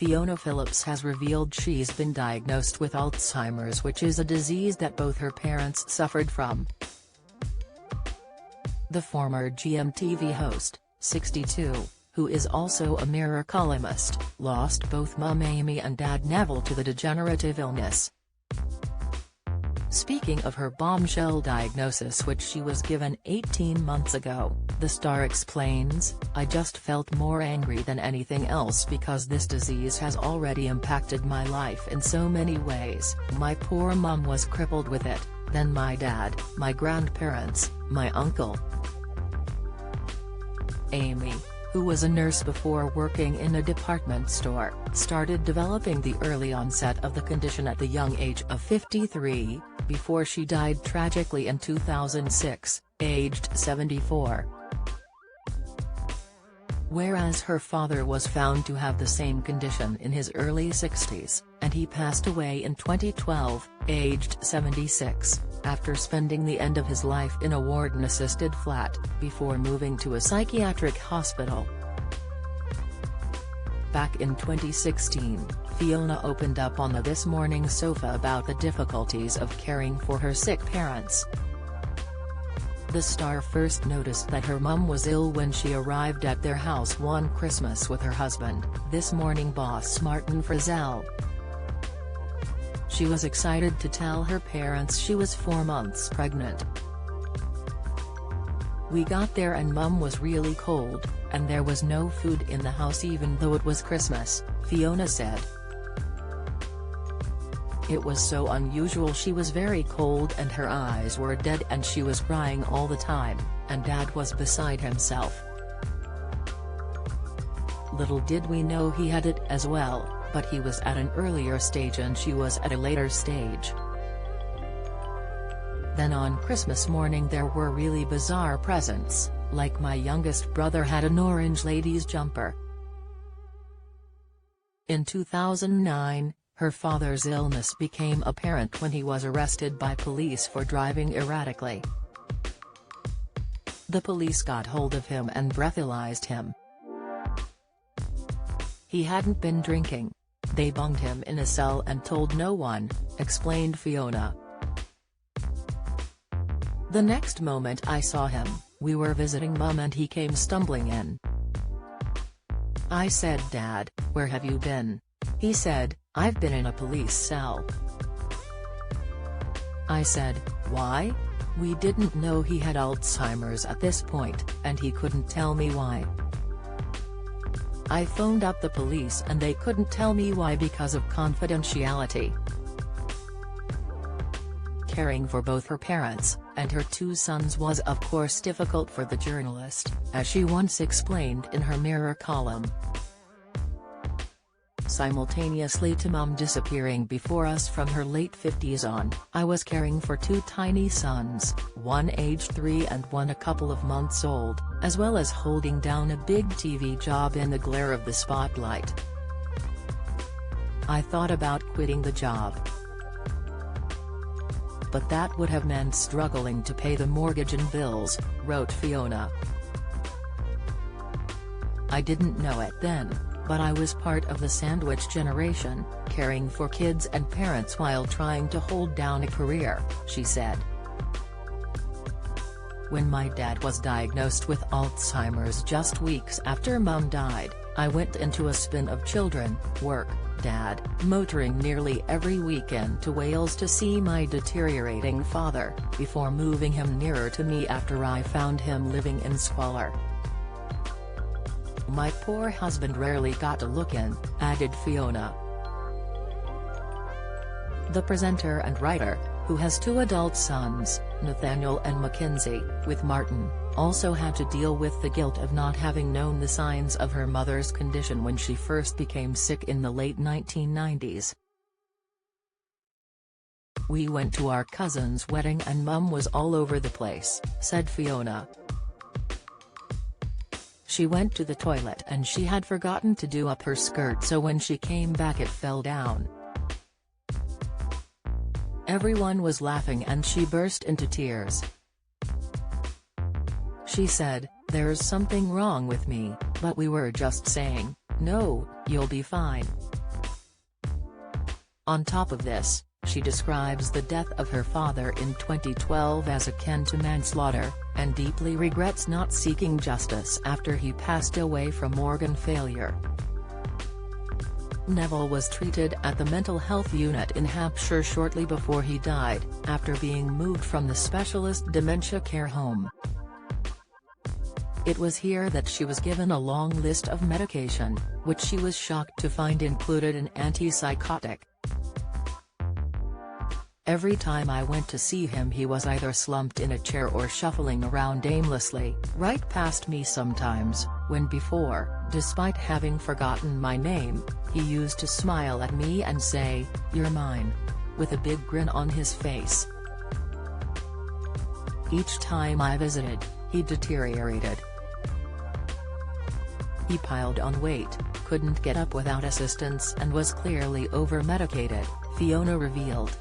Fiona Phillips has revealed she's been diagnosed with Alzheimer's, which is a disease that both her parents suffered from. The former GMTV host, 62, who is also a Mirror columnist, lost both mum Amy and dad Neville to the degenerative illness. Speaking of her bombshell diagnosis, which she was given 18 months ago, the star explains, "I just felt more angry than anything else because this disease has already impacted my life in so many ways. My poor mum was crippled with it, then my dad, my grandparents, my uncle." Amy, who was a nurse before working in a department store, started developing the early onset of the condition at the young age of 53, before she died tragically in 2006, aged 74. Whereas her father was found to have the same condition in his early 60s, and he passed away in 2012, aged 76, after spending the end of his life in a warden-assisted flat, before moving to a psychiatric hospital. Back in 2016, Fiona opened up on the This Morning sofa about the difficulties of caring for her sick parents. The star first noticed that her mum was ill when she arrived at their house one Christmas with her husband, This Morning boss Martin Frizzell. She was excited to tell her parents she was 4 months pregnant. "We got there and mum was really cold, and there was no food in the house even though it was Christmas," Fiona said. "It was so unusual. She was very cold and her eyes were dead and she was crying all the time, and Dad was beside himself. Little did we know he had it as well, but he was at an earlier stage and she was at a later stage. Then on Christmas morning there were really bizarre presents, like my youngest brother had an orange ladies jumper." In 2009, her father's illness became apparent when he was arrested by police for driving erratically. The police got hold of him and breathalyzed him. "He hadn't been drinking. They bunged him in a cell and told no one," explained Fiona. "The next moment I saw him, we were visiting mum and he came stumbling in. I said, 'Dad, where have you been?' He said, 'I've been in a police cell.' I said, 'Why?' We didn't know he had Alzheimer's at this point, and he couldn't tell me why. I phoned up the police and they couldn't tell me why because of confidentiality." Caring for both her parents and her 2 sons was of course difficult for the journalist, as she once explained in her Mirror column. "Simultaneously to mum disappearing before us from her late 50s on, I was caring for 2 tiny sons, one aged 3 and one a couple of months old, as well as holding down a big TV job in the glare of the spotlight. I thought about quitting the job. But that would have meant struggling to pay the mortgage and bills," wrote Fiona. "I didn't know it then, but I was part of the sandwich generation, caring for kids and parents while trying to hold down a career," she said. "When my dad was diagnosed with Alzheimer's just weeks after mum died, I went into a spin of children, work, dad, motoring nearly every weekend to Wales to see my deteriorating father, before moving him nearer to me after I found him living in squalor. My poor husband rarely got a look in," added Fiona. The presenter and writer, who has 2 adult sons, Nathaniel and Mackenzie, with Martin, also had to deal with the guilt of not having known the signs of her mother's condition when she first became sick in the late 1990s. "We went to our cousin's wedding and mum was all over the place," said Fiona. "She went to the toilet and she had forgotten to do up her skirt, so when she came back it fell down. Everyone was laughing and she burst into tears. She said, 'There's something wrong with me,' but we were just saying, "No, you'll be fine." On top of this, she describes the death of her father in 2012 as akin to manslaughter, and deeply regrets not seeking justice after he passed away from organ failure. Neville was treated at the mental health unit in Hampshire shortly before he died, after being moved from the specialist dementia care home. It was here that she was given a long list of medication, which she was shocked to find included an antipsychotic. "Every time I went to see him he was either slumped in a chair or shuffling around aimlessly, right past me sometimes, when before, despite having forgotten my name, he used to smile at me and say, 'You're mine,' with a big grin on his face. Each time I visited, he deteriorated. He piled on weight, couldn't get up without assistance and was clearly over-medicated," Fiona revealed.